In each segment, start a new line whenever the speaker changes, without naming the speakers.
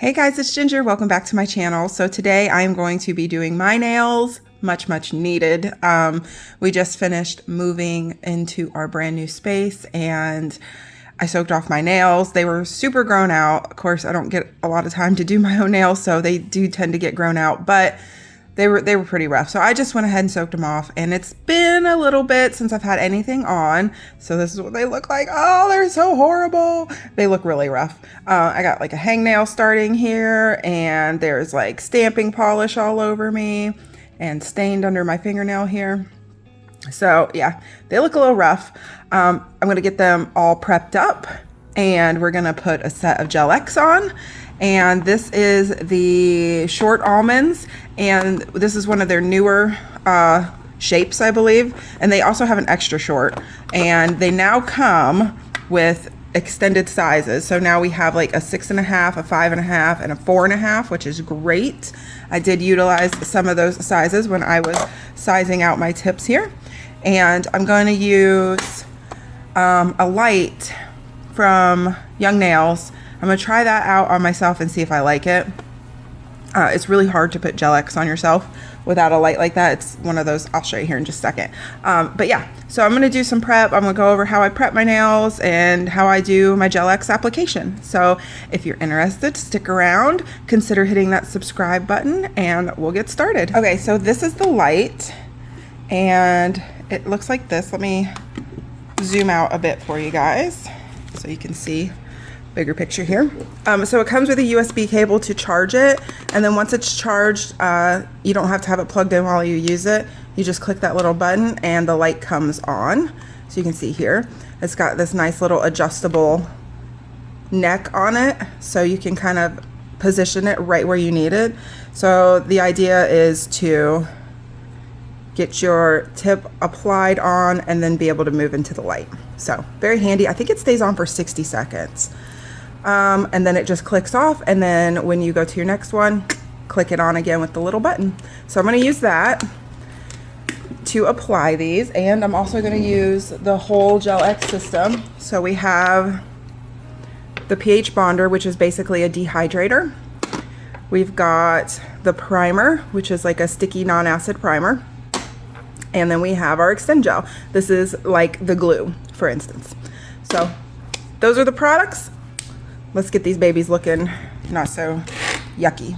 Hey guys, it's Ginger. Welcome back to my channel. So today I am going to be doing my nails, much needed. We just finished moving into our brand new space and I soaked off my nails. They were super grown out. Of course, I don't get a lot of time to do my own nails, so they do tend to get grown out, but they were pretty rough. So I just went ahead and soaked them off, and it's been a little bit since I've had anything on. So this is what they look like. Oh, they're so horrible. They look really rough. I got like a hangnail starting here, and there's like stamping polish all over me and stained under my fingernail here. So yeah, they look a little rough. I'm gonna get them all prepped up, and we're gonna put a set of Gel X on. And this is the short almonds, and this is one of their newer shapes, I believe. And they also have an extra short, and they now come with extended sizes. So now we have like a 6.5, a 5.5, and a 4.5, which is great. I did utilize some of those sizes when I was sizing out my tips here. And I'm going to use a light from Young Nails. I'm gonna try that out on myself and see if I like it. It's really hard to put Gel X on yourself without a light like that. It's one of those, I'll show you here in just a second. But yeah, so I'm gonna do some prep. I'm gonna go over how I prep my nails and how I do my Gel X application. So if you're interested, stick around, consider hitting that subscribe button, and we'll get started. Okay, so this is the light, and it looks like this. Let me zoom out a bit for you guys so you can see bigger picture here. So it comes with a USB cable to charge it, and then once it's charged, you don't have to have it plugged in while you use it. You just click that little button and the light comes on. So you can see here, it's got this nice little adjustable neck on it, so you can kind of position it right where you need it. So the idea is to get your tip applied on and then be able to move into the light. So very handy. I think it stays on for 60 seconds. And then it just clicks off, and then when you go to your next one, click it on again with the little button. So I'm going to use that to apply these, and I'm also going to use the whole Gel X system. So we have the pH bonder, which is basically a dehydrator. We've got the primer, which is like a sticky non-acid primer. And then we have our Extend Gel. This is like the glue, for instance. So those are the products. Let's get these babies looking not so yucky.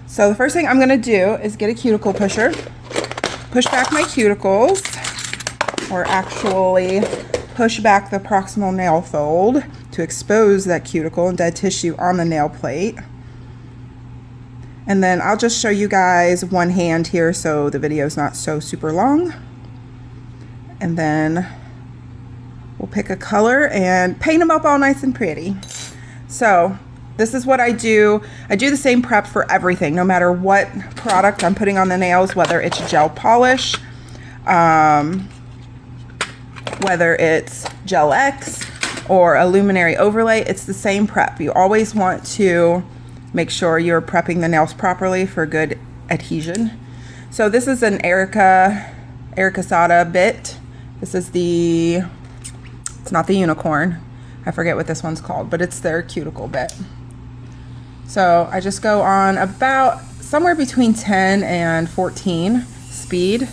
So the first thing I'm gonna do is get a cuticle pusher, push back my cuticles, or actually push back the proximal nail fold to expose that cuticle and dead tissue on the nail plate. And then I'll just show you guys one hand here so the video is not so super long. And then we'll pick a color and paint them up all nice and pretty. So this is what I do. I do the same prep for everything, no matter what product I'm putting on the nails, whether it's gel polish, whether it's Gel X or a luminary overlay, it's the same prep. You always want to make sure you're prepping the nails properly for good adhesion. So this is an Erica Sada bit. This is it's not the unicorn. I forget what this one's called, but it's their cuticle bit. So I just go on about somewhere between 10 and 14 speed.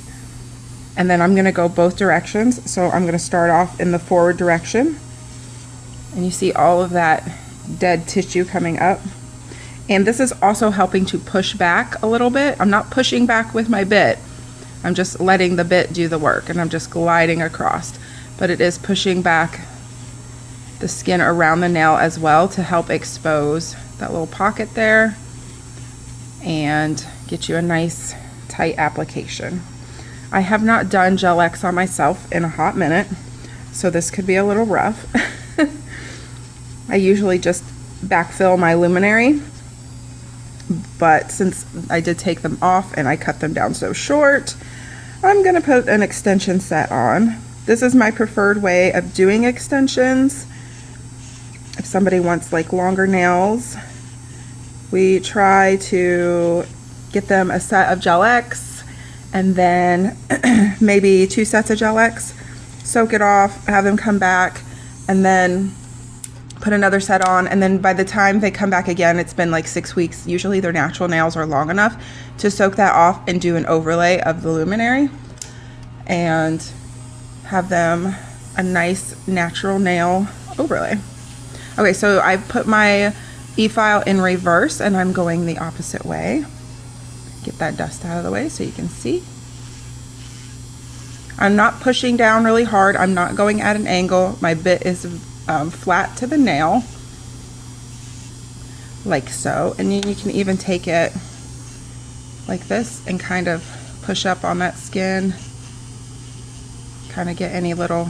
And then I'm gonna go both directions. So I'm gonna start off in the forward direction. And you see all of that dead tissue coming up. And this is also helping to push back a little bit. I'm not pushing back with my bit. I'm just letting the bit do the work, and I'm just gliding across. But it is pushing back the skin around the nail as well to help expose that little pocket there and get you a nice tight application. I have not done Gel X on myself in a hot minute, so this could be a little rough. I usually just backfill my luminary, but since I did take them off and I cut them down so short, I'm gonna put an extension set on. This is my preferred way of doing extensions. If somebody wants like longer nails, we try to get them a set of Gel X and then maybe 2 sets of Gel X, soak it off, have them come back, and then put another set on, and then by the time they come back again, it's been like 6 weeks. Usually their natural nails are long enough to soak that off and do an overlay of the luminary and have them a nice natural nail overlay. Okay, so I put my e-file in reverse and I'm going the opposite way. Get that dust out of the way so you can see. I'm not pushing down really hard. I'm not going at an angle. My bit is flat to the nail, like so. And you can even take it like this and kind of push up on that skin, kind of get any little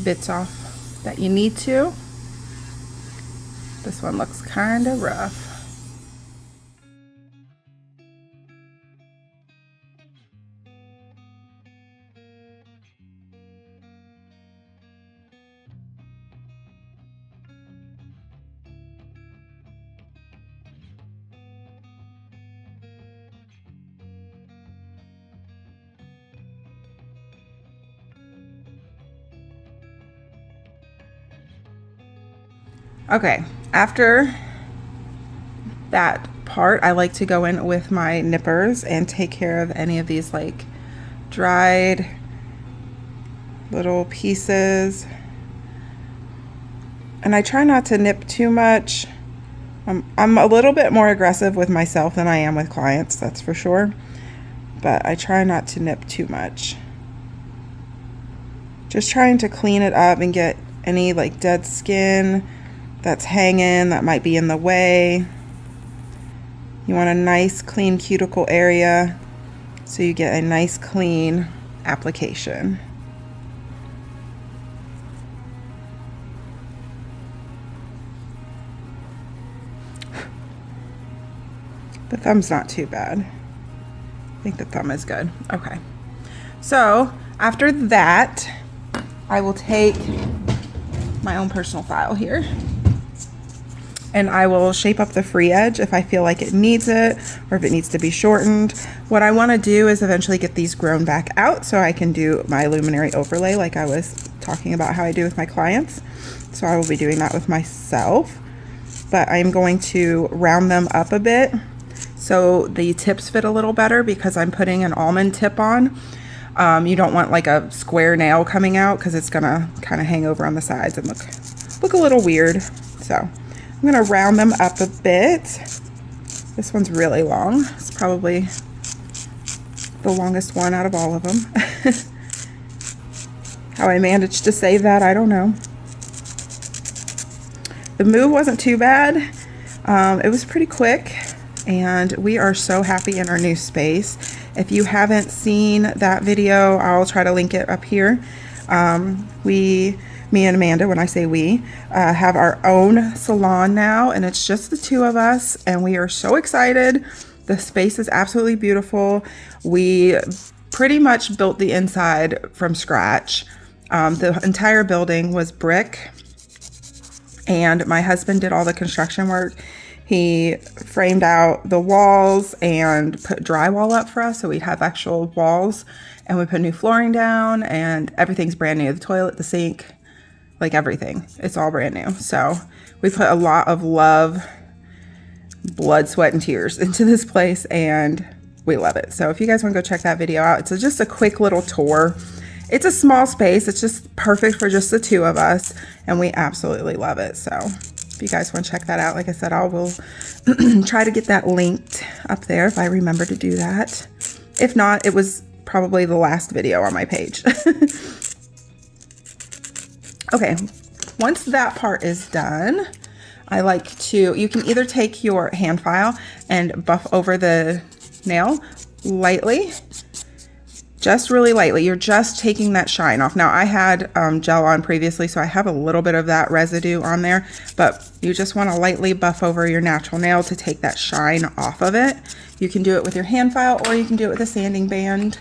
bits off that you need to. This one looks kind of rough. Okay, after that part, I like to go in with my nippers and take care of any of these like dried little pieces. And I try not to nip too much. I'm a little bit more aggressive with myself than I am with clients, that's for sure. But I try not to nip too much. Just trying to clean it up and get any like dead skin that's hanging that might be in the way. You want a nice clean cuticle area so you get a nice clean application. The thumb's not too bad. I think the thumb is good. Okay. So after that, I will take my own personal file here and I will shape up the free edge if I feel like it needs it or if it needs to be shortened. What I want to do is eventually get these grown back out so I can do my luminary overlay like I was talking about how I do with my clients. So I will be doing that with myself, but I'm going to round them up a bit so the tips fit a little better because I'm putting an almond tip on. You don't want like a square nail coming out because it's gonna kind of hang over on the sides and look a little weird. So I'm gonna round them up a bit. This one's really long. It's probably the longest one out of all of them. How I managed to save that, I don't know. The move wasn't too bad. It was pretty quick and we are so happy in our new space. If you haven't seen that video, I'll try to link it up here. Me and Amanda, when I say we, have our own salon now, and it's just the two of us, and we are so excited. The space is absolutely beautiful. We pretty much built the inside from scratch. The entire building was brick, and my husband did all the construction work. He framed out the walls and put drywall up for us so we'd have actual walls, and we put new flooring down and everything's brand new. The toilet, the sink, like everything. It's all brand new. So we put a lot of love, blood, sweat, and tears into this place and we love it. So if you guys want to go check that video out, it's just a quick little tour. It's a small space. It's just perfect for just the two of us and we absolutely love it. So if you guys want to check that out, like I said, I will try to get that linked up there if I remember to do that. If not, it was probably the last video on my page. Okay, once that part is done, I like to, you can either take your hand file and buff over the nail lightly, just really lightly. You're just taking that shine off. Now I had gel on previously, so I have a little bit of that residue on there, but you just want to lightly buff over your natural nail to take that shine off of it. You can do it with your hand file, or you can do it with a sanding band,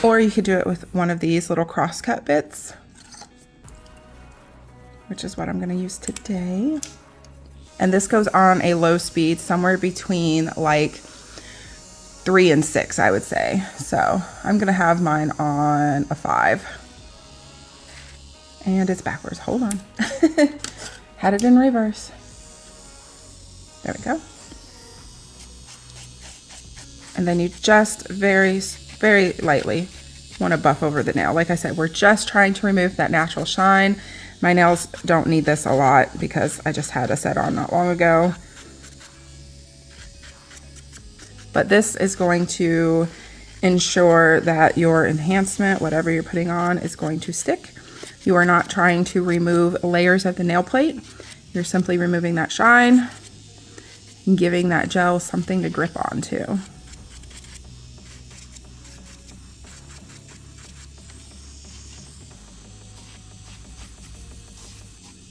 or you could do it with one of these little crosscut bits, which is what I'm going to use today. And this goes on a low speed, somewhere between like 3 and 6, I would say. So I'm gonna have mine on a 5. And it's backwards, hold on. Had it in reverse. There we go. And then you just very, very lightly want to buff over the nail. Like I said, we're just trying to remove that natural shine. My nails don't need this a lot because I just had a set on not long ago. But this is going to ensure that your enhancement, whatever you're putting on, is going to stick. You are not trying to remove layers of the nail plate. You're simply removing that shine and giving that gel something to grip onto.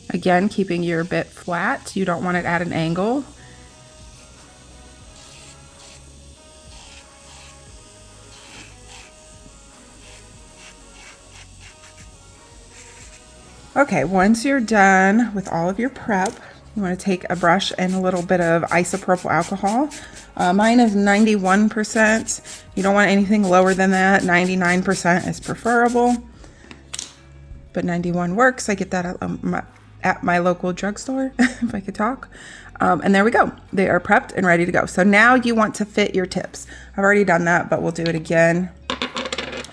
Again, keeping your bit flat. You don't want it at an angle. Okay, once you're done with all of your prep, you want to take a brush and a little bit of isopropyl alcohol. Mine is 91%. You don't want anything lower than that. 99% is preferable, but 91 works. I get that at my local drugstore, if I could talk. And there we go. They are prepped and ready to go. So now you want to fit your tips. I've already done that, but we'll do it again.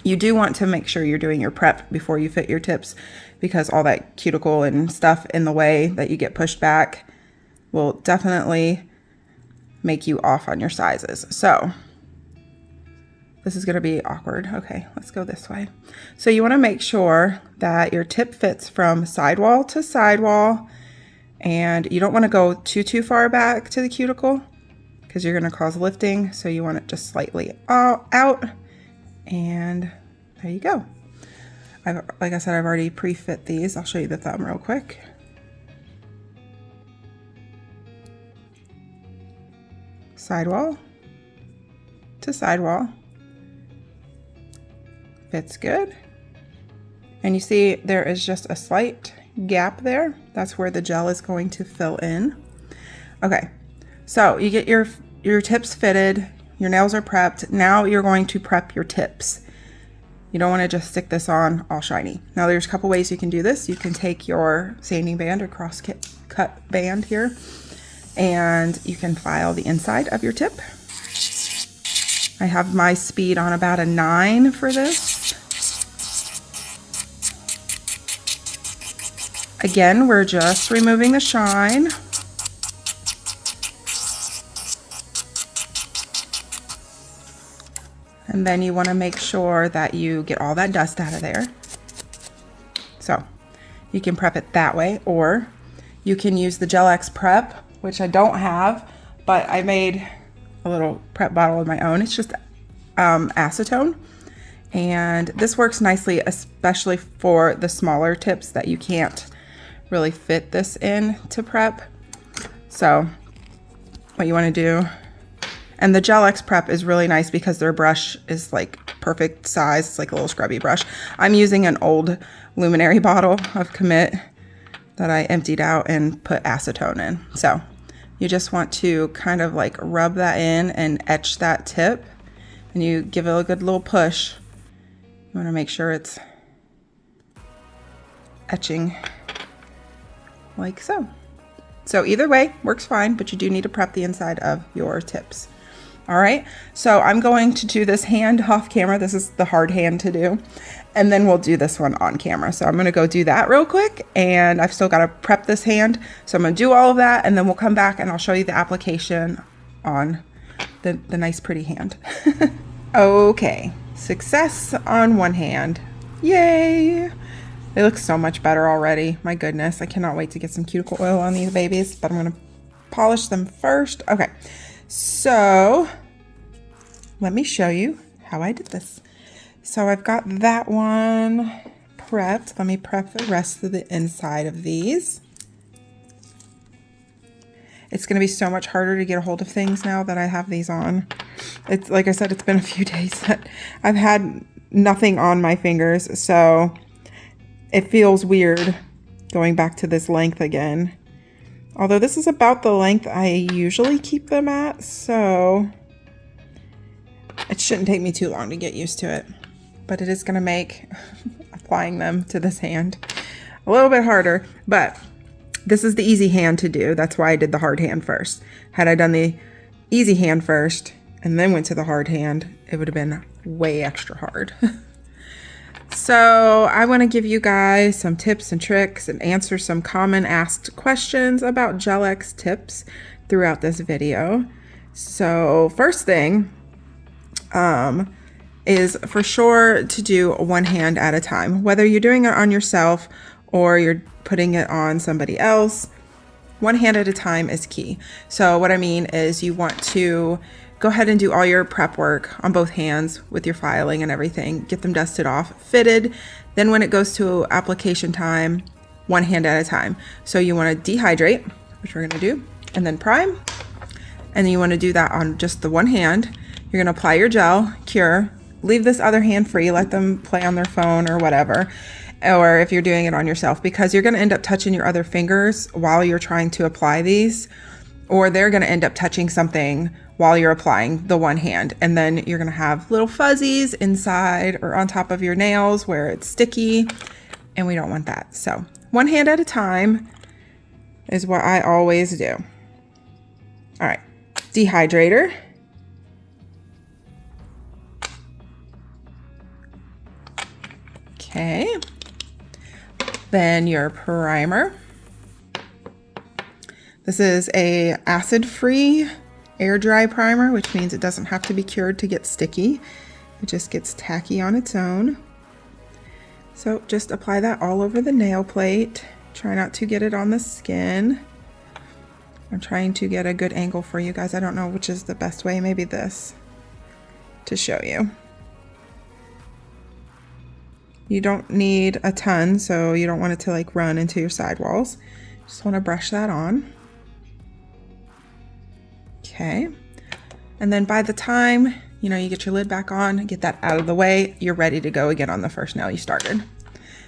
You do want to make sure you're doing your prep before you fit your tips, because all that cuticle and stuff in the way that you get pushed back will definitely make you off on your sizes. So this is going to be awkward. Okay, let's go this way. So you want to make sure that your tip fits from sidewall to sidewall, and you don't want to go too far back to the cuticle because you're going to cause lifting. So you want it just slightly out, and there you go. Like I said, I've already pre-fit these. I'll show you the thumb real quick. Sidewall to sidewall. Fits good. And you see there is just a slight gap there. That's where the gel is going to fill in. Okay, so you get your tips fitted, your nails are prepped. Now you're going to prep your tips. You don't want to just stick this on all shiny. Now there's a couple ways you can do this. You can take your sanding band or cross cut band here, and you can file the inside of your tip. I have my speed on about a 9 for this. Again, we're just removing the shine. And then you want to make sure that you get all that dust out of there. So you can prep it that way, or you can use the Gel X Prep, which I don't have, but I made a little prep bottle of my own. It's just acetone, and this works nicely, especially for the smaller tips that you can't really fit this in to prep. So what you want to do, and the Gel X Prep is really nice because their brush is like perfect size. It's like a little scrubby brush. I'm using an old luminary bottle of Commit that I emptied out and put acetone in. So you just want to kind of like rub that in and etch that tip, and you give it a good little push. You want to make sure it's etching like so. So either way works fine, but you do need to prep the inside of your tips. All right, so I'm going to do this hand off camera. This is the hard hand to do. And then we'll do this one on camera. So I'm gonna go do that real quick, and I've still gotta prep this hand. So I'm gonna do all of that, and then we'll come back and I'll show you the application on the nice pretty hand. Okay, success on one hand. Yay! It looks so much better already. My goodness, I cannot wait to get some cuticle oil on these babies, but I'm gonna polish them first. Okay. So let me show you how I did this. So I've got that one prepped. Let me prep the rest of the inside of these. It's going to be so much harder to get a hold of things now that I have these on. It's like I said, it's been a few days that I've had nothing on my fingers, so it feels weird going back to this length again. Although this is about the length I usually keep them at, so it shouldn't take me too long to get used to it. But it is going to make applying them to this hand a little bit harder. But This is the easy hand to do. That's why I did the hard hand first. Had I done the easy hand first and then went to the hard hand, it would have been way extra hard. So I want to give you guys some tips and tricks and answer some common asked questions about Gel-X tips throughout this video. So first thing is for sure to do one hand at a time. Whether you're doing it on yourself or you're putting it on somebody else, one hand at a time is key. So what I mean is you want to go ahead and do all your prep work on both hands with your filing and everything. Get them dusted off, fitted. Then when it goes to application time, one hand at a time. So you want to dehydrate, which we're going to do, and then prime. And then you want to do that on just the one hand. You're going to apply your gel, cure, leave this other hand free, let them play on their phone or whatever. Or if you're doing it on yourself, because you're going to end up touching your other fingers while you're trying to apply these, or they're going to end up touching something while you're applying the one hand. And then you're going to have little fuzzies inside or on top of your nails where it's sticky, and we don't want that. So one hand at a time is what I always do. All right, dehydrator. Okay. Then your primer. This is a acid-free air dry primer, which means it doesn't have to be cured to get sticky. It just gets tacky on its own. So just apply that all over the nail plate. Try not to get it on the skin. I'm trying to get a good angle for you guys. I don't know which is the best way, maybe this, to show you. You don't need a ton, so you don't want it to like run into your sidewalls. Just want to brush that on. Okay. And then by the time, you get your lid back on, get that out of the way, you're ready to go again on the first nail you started.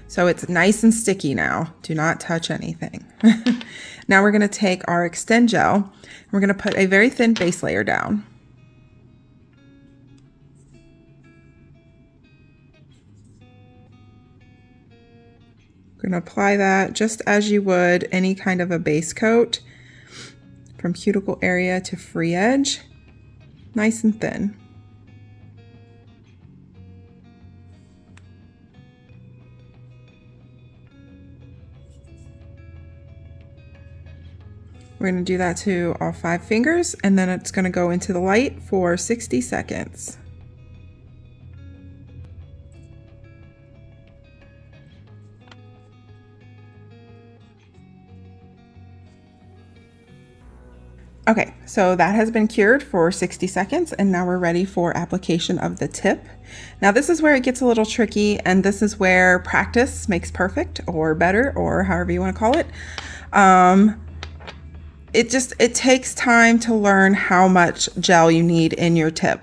So it's nice and sticky now. Do not touch anything. Now we're going to take our Extend Gel. We're going to put a very thin base layer down. We're going to apply that just as you would any kind of a base coat, from cuticle area to free edge, nice and thin. We're going to do that to all 5 fingers, and then it's going to go into the light for 60 seconds. Okay, so that has been cured for 60 seconds, and now we're ready for application of the tip. Now this is where it gets a little tricky, and this is where practice makes perfect, or better, or however you want to call it. It takes time to learn how much gel you need in your tip.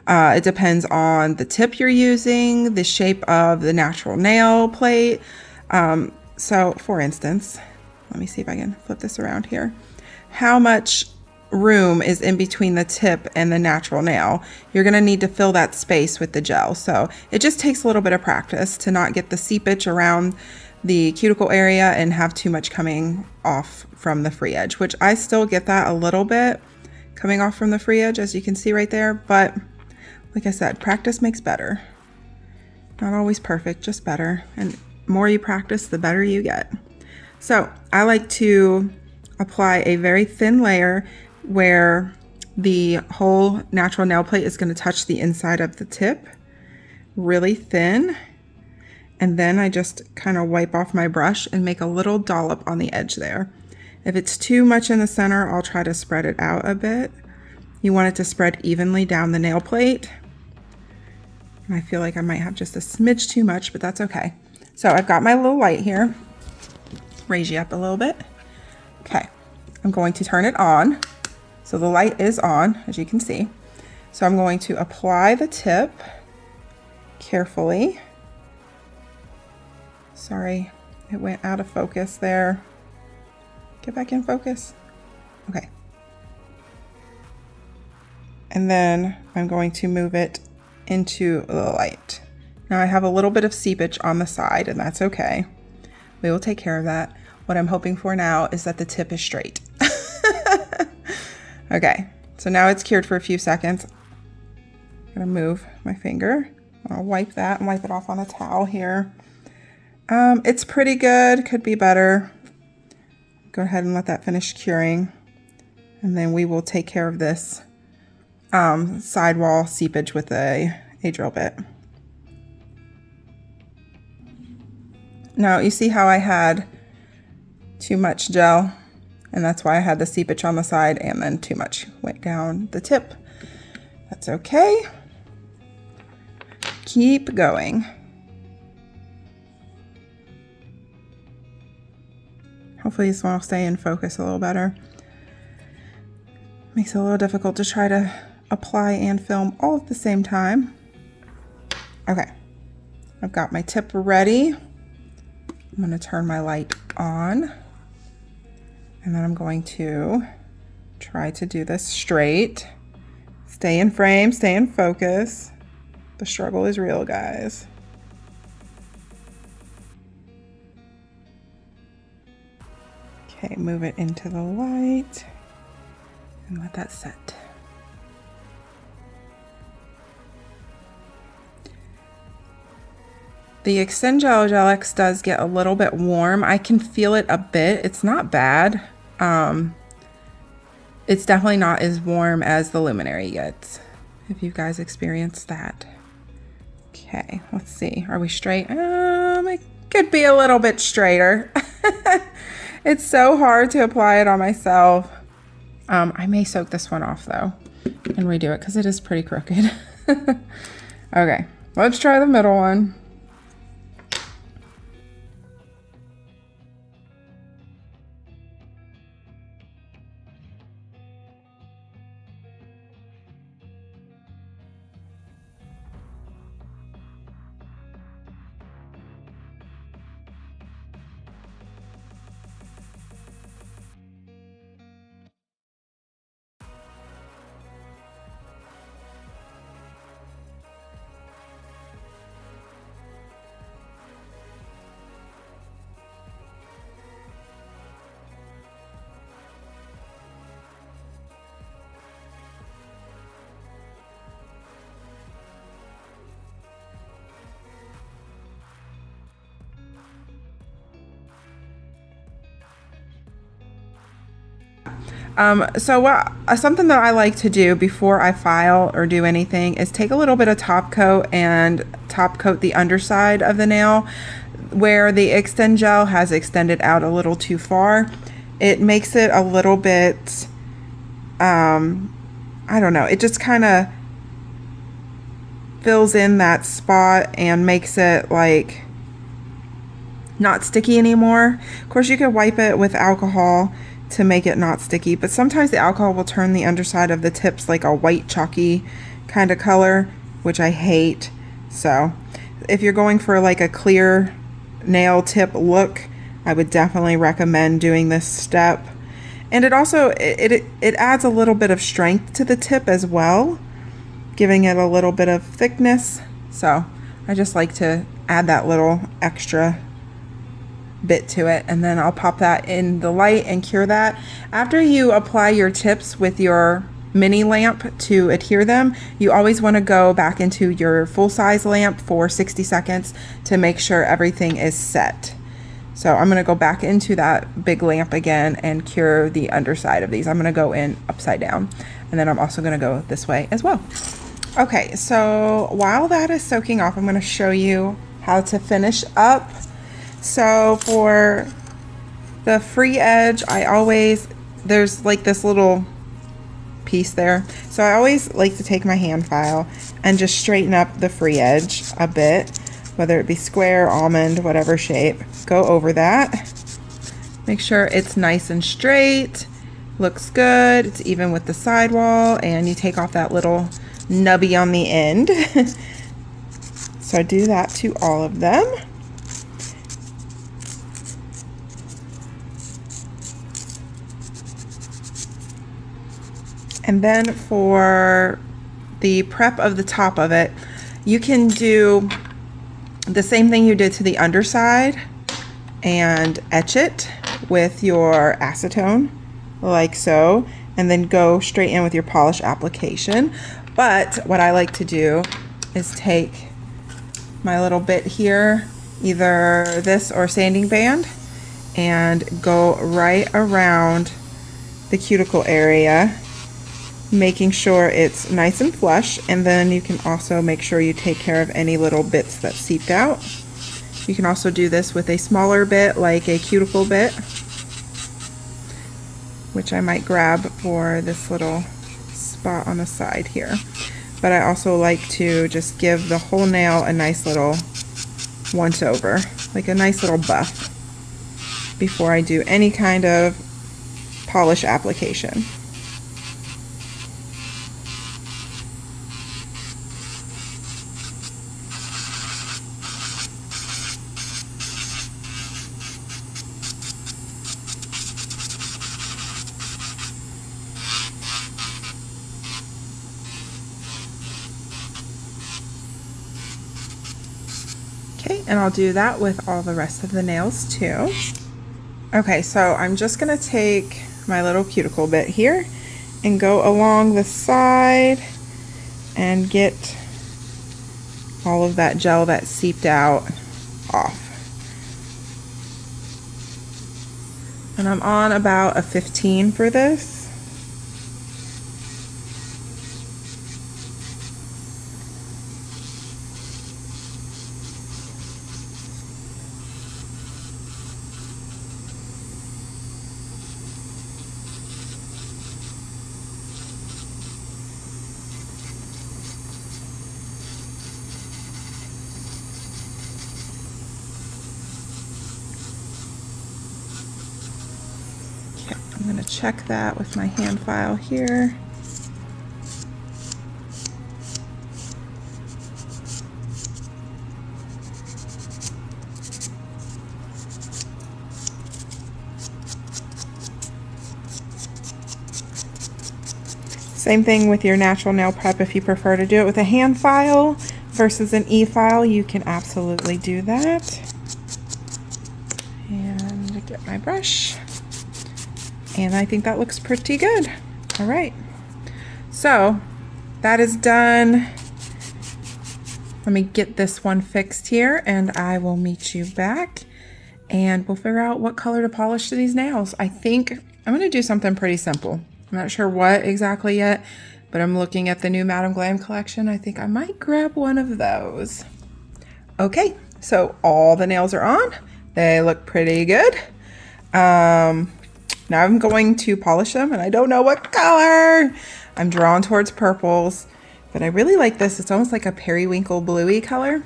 It depends on the tip you're using, the shape of the natural nail plate. So for instance, let me see if I can flip this around here. How much room is in between the tip and the natural nail? You're going to need to fill that space with the gel. So it just takes a little bit of practice to not get the seepage around the cuticle area and have too much coming off from the free edge, which I still get that a little bit coming off from the free edge, as you can see right there. But like I said, practice makes better. Not always perfect, just better. And the more you practice, the better you get. So I like to apply a very thin layer where the whole natural nail plate is going to touch the inside of the tip, really thin. And then I just kind of wipe off my brush and make a little dollop on the edge there. If it's too much in the center, I'll try to spread it out a bit. You want it to spread evenly down the nail plate. And I feel like I might have just a smidge too much, but that's okay. So I've got my little light here. Raise you up a little bit. Okay, I'm going to turn it on. So the light is on, as you can see. So I'm going to apply the tip carefully. Sorry, it went out of focus there. Get back in focus. Okay. And then I'm going to move it into the light. Now I have a little bit of seepage on the side, and that's okay. We will take care of that. What I'm hoping for now is that the tip is straight. Okay, so now it's cured for a few seconds. I'm gonna move my finger. I'll wipe that and wipe it off on a towel here. It's pretty good, could be better. Go ahead and let that finish curing. And then we will take care of this sidewall seepage with a drill bit. Now you see how I had too much gel, and that's why I had the seepage on the side and then too much went down the tip. That's okay. Keep going. Hopefully this one will stay in focus a little better. Makes it a little difficult to try to apply and film all at the same time. Okay, I've got my tip ready. I'm going to turn my light on, and then I'm going to try to do this straight. Stay in frame, stay in focus. The struggle is real, guys. Okay, move it into the light and let that set. The Extend Gel X does get a little bit warm. I can feel it a bit. It's not bad. It's definitely not as warm as the Luminary gets, if you guys experienced that. Okay, let's see. Are we straight? It could be a little bit straighter. It's so hard to apply it on myself. I may soak this one off though and redo it because it is pretty crooked. Okay, let's try the middle one. Something that I like to do before I file or do anything is take a little bit of top coat and top coat the underside of the nail where the Extend Gel has extended out a little too far. It makes it a little bit, I don't know, it just kind of fills in that spot and makes it like not sticky anymore. Of course, you could wipe it with alcohol to make it not sticky, but sometimes the alcohol will turn the underside of the tips like a white chalky kind of color, which I hate. So if you're going for like a clear nail tip look, I would definitely recommend doing this step. And it also it adds a little bit of strength to the tip as well, giving it a little bit of thickness. So I just like to add that little extra bit to it, and then I'll pop that in the light and cure that. After you apply your tips with your mini lamp to adhere them, you always want to go back into your full-size lamp for 60 seconds to make sure everything is set. So I'm going to go back into that big lamp again and cure the underside of these. I'm going to go in upside down, and then I'm also going to go this way as well. Okay, so while that is soaking off, I'm going to show you how to finish up. So for the free edge, there's like this little piece there. So I always like to take my hand file and just straighten up the free edge a bit, whether it be square, almond, whatever shape. Go over that. Make sure it's nice and straight, looks good, it's even with the sidewall, and you take off that little nubby on the end. So do that to all of them. And then for the prep of the top of it, you can do the same thing you did to the underside and etch it. with your acetone, like so, and then go straight in with your polish application. But what I like to do is take my little bit here, either this or sanding band, and go right around the cuticle area, making sure it's nice and flush. And then you can also make sure you take care of any little bits that seeped out. You can also do this with a smaller bit, like a cuticle bit, which I might grab for this little spot on the side here. But I also like to just give the whole nail a nice little once over, like a nice little buff, before I do any kind of polish application. Okay, and I'll do that with all the rest of the nails too. Okay, so I'm just gonna take my little cuticle bit here and go along the side and get all of that gel that seeped out off. And I'm on about a 15 for this. I'm going to check that with my hand file here. Same thing with your natural nail prep. If you prefer to do it with a hand file versus an e-file, you can absolutely do that. And get my brush. And I think that looks pretty good. All right, so that is done. Let me get this one fixed here and I will meet you back and we'll figure out what color to polish to these nails. I think I'm gonna do something pretty simple. I'm not sure what exactly yet, but I'm looking at the new Madam Glam collection. I think I might grab one of those. Okay, so all the nails are on. They look pretty good. Now I'm going to polish them and I don't know what color. I'm drawn towards purples, but I really like this. It's almost like a periwinkle bluey color.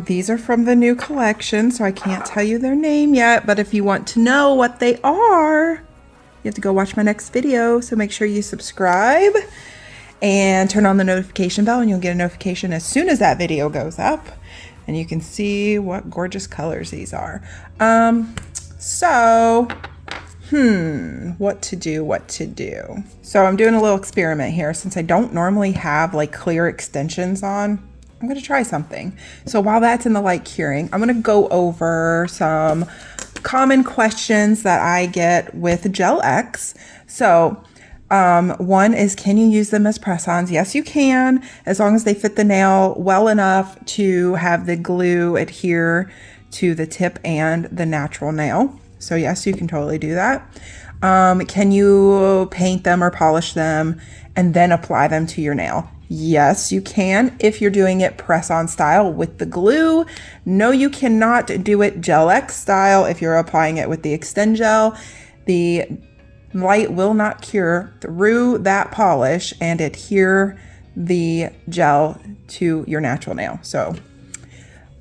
These are from the new collection, so I can't tell you their name yet, but if you want to know what they are, you have to go watch my next video. So make sure you subscribe and turn on the notification bell and you'll get a notification as soon as that video goes up and you can see what gorgeous colors these are. What to do. So I'm doing a little experiment here. Since I don't normally have like clear extensions on, I'm going to try something. So while that's in the light curing, I'm going to go over some common questions that I get with Gel X. So one is, can you use them as press-ons? Yes, you can, as long as they fit the nail well enough to have the glue adhere to the tip and the natural nail. So yes, you can totally do that. Can you paint them or polish them and then apply them to your nail? Yes, you can if you're doing it press-on style with the glue. No, you cannot do it Gel X style if you're applying it with the Extend Gel. The light will not cure through that polish and adhere the gel to your natural nail. So,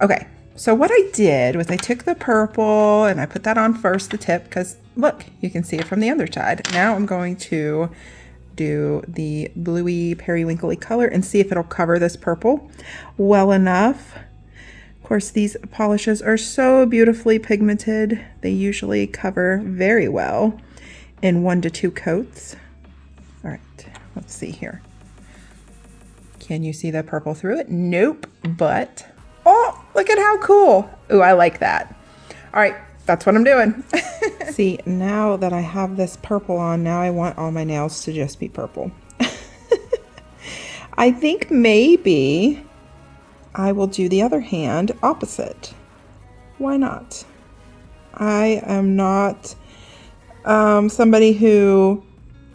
okay. So what I did was I took the purple and I put that on first, the tip, because look, you can see it from the other side. Now I'm going to do the bluey periwinkly color and see if it'll cover this purple well enough. Of course, these polishes are so beautifully pigmented. They usually cover very well in 1 to 2 coats. All right, let's see here. Can you see the purple through it? Nope, but oh, look at how cool. Ooh, I like that. All right, that's what I'm doing. See, now that I have this purple on, now I want all my nails to just be purple. I think maybe I will do the other hand opposite. Why not? I am not somebody who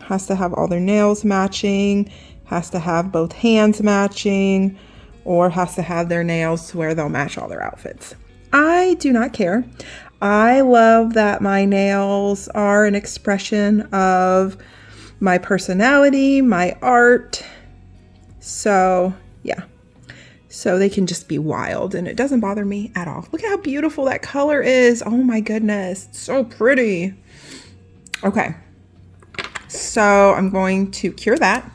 has to have all their nails matching, has to have both hands matching, or has to have their nails to where they'll match all their outfits. I do not care. I love that my nails are an expression of my personality, my art. So yeah, so they can just be wild and it doesn't bother me at all. Look at how beautiful that color is. Oh my goodness, so pretty. Okay, so I'm going to cure that,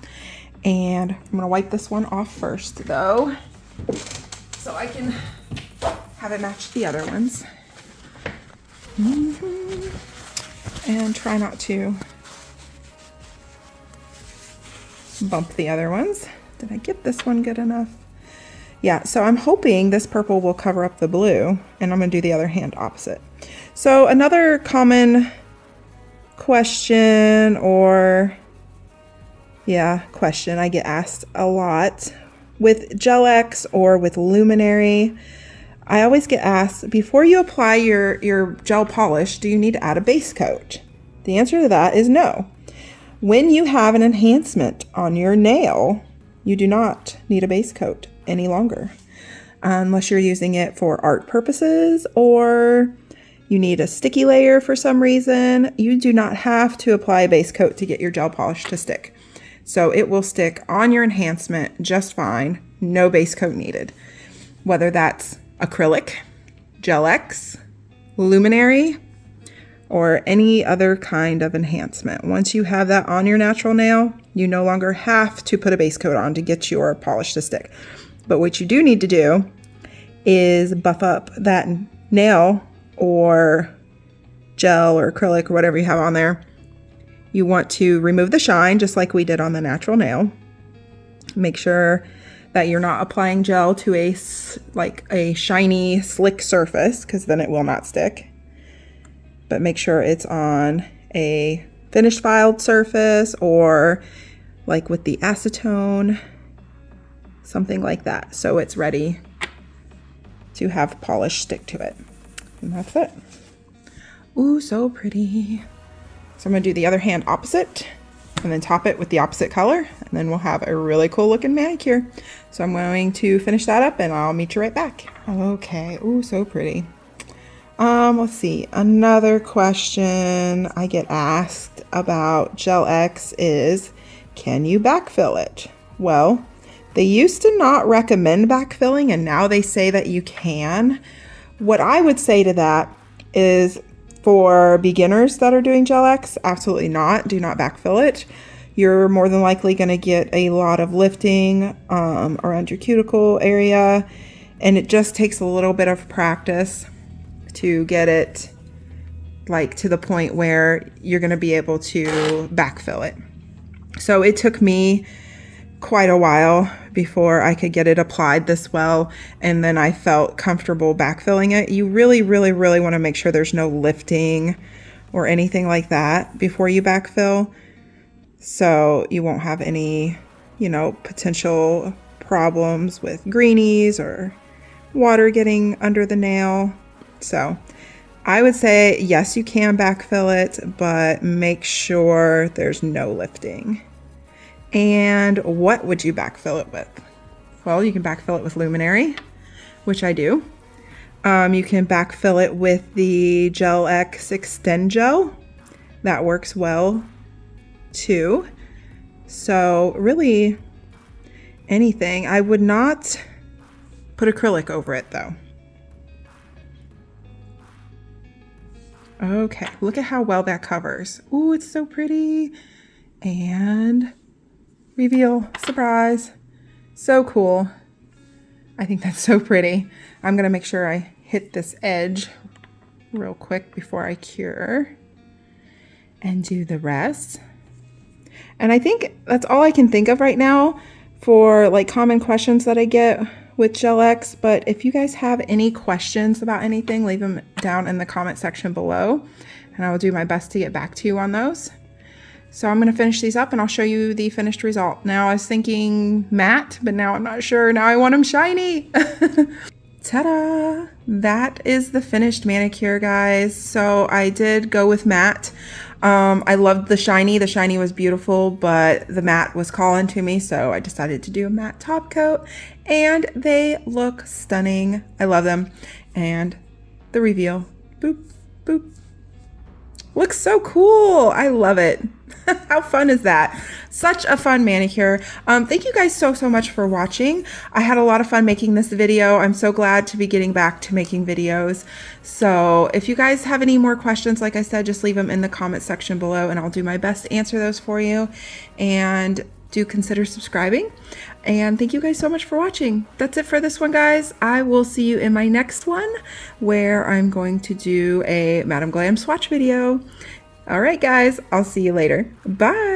and I'm gonna wipe this one off first though, so I can have it match the other ones. And try not to bump the other ones. Did I get this one good enough? Yeah, so I'm hoping this purple will cover up the blue, and I'm gonna do the other hand opposite. So another common question question I get asked a lot with Gel-X or with Luminary. I always get asked, before you apply your gel polish, do you need to add a base coat? The answer to that is no. When you have an enhancement on your nail, you do not need a base coat any longer, unless you're using it for art purposes or you need a sticky layer for some reason. You do not have to apply a base coat to get your gel polish to stick. So it will stick on your enhancement just fine, no base coat needed. Whether that's acrylic, Gel-X, Luminary, or any other kind of enhancement. Once you have that on your natural nail, you no longer have to put a base coat on to get your polish to stick. But what you do need to do is buff up that nail or gel or acrylic or whatever you have on there. You want to remove the shine just like we did on the natural nail. Make sure that you're not applying gel to a shiny, slick surface, because then it will not stick. But make sure it's on a finished filed surface or like with the acetone, something like that. So it's ready to have polish stick to it. And that's it. Ooh, so pretty. So I'm gonna do the other hand opposite and then top it with the opposite color, and then we'll have a really cool looking manicure. So I'm going to finish that up and I'll meet you right back. Okay, ooh, so pretty. Let's see, another question I get asked about Gel-X is, can you backfill it? Well, they used to not recommend backfilling and now they say that you can. What I would say to that is, for beginners that are doing Gel-X, absolutely not. Do not backfill it. You're more than likely going to get a lot of lifting around your cuticle area, and it just takes a little bit of practice to get it like to the point where you're going to be able to backfill it. So it took me quite a while before I could get it applied this well, and then I felt comfortable backfilling it. You really, really, really want to make sure there's no lifting or anything like that before you backfill, so you won't have any, potential problems with greenies or water getting under the nail. So I would say yes, you can backfill it, but make sure there's no lifting. And what would you backfill it with? Well, you can backfill it with Luminary, which I do. You can backfill it with the Gel-X Extend Gel. That works well too. So really anything. I would not put acrylic over it though. Okay, look at how well that covers. Ooh, it's so pretty. And reveal, surprise. So cool. I think that's so pretty. I'm gonna make sure I hit this edge real quick before I cure and do the rest. And I think that's all I can think of right now for like common questions that I get with Gel X, but if you guys have any questions about anything, leave them down in the comment section below, and I will do my best to get back to you on those. So I'm going to finish these up and I'll show you the finished result. Now I was thinking matte, but now I'm not sure. Now I want them shiny. Ta-da! That is the finished manicure, guys. So I did go with matte. I loved the shiny. The shiny was beautiful, but the matte was calling to me, so I decided to do a matte top coat, and they look stunning. I love them. And the reveal. Boop, boop. Looks so cool. I love it. How fun is that? Such a fun manicure. Thank you guys so much for watching. I had a lot of fun making this video. I'm so glad to be getting back to making videos. So if you guys have any more questions, like I said, just leave them in the comment section below and I'll do my best to answer those for you. And do consider subscribing. And thank you guys so much for watching. That's it for this one, guys. I will see you in my next one where I'm going to do a Madam Glam swatch video. All right, guys, I'll see you later. Bye.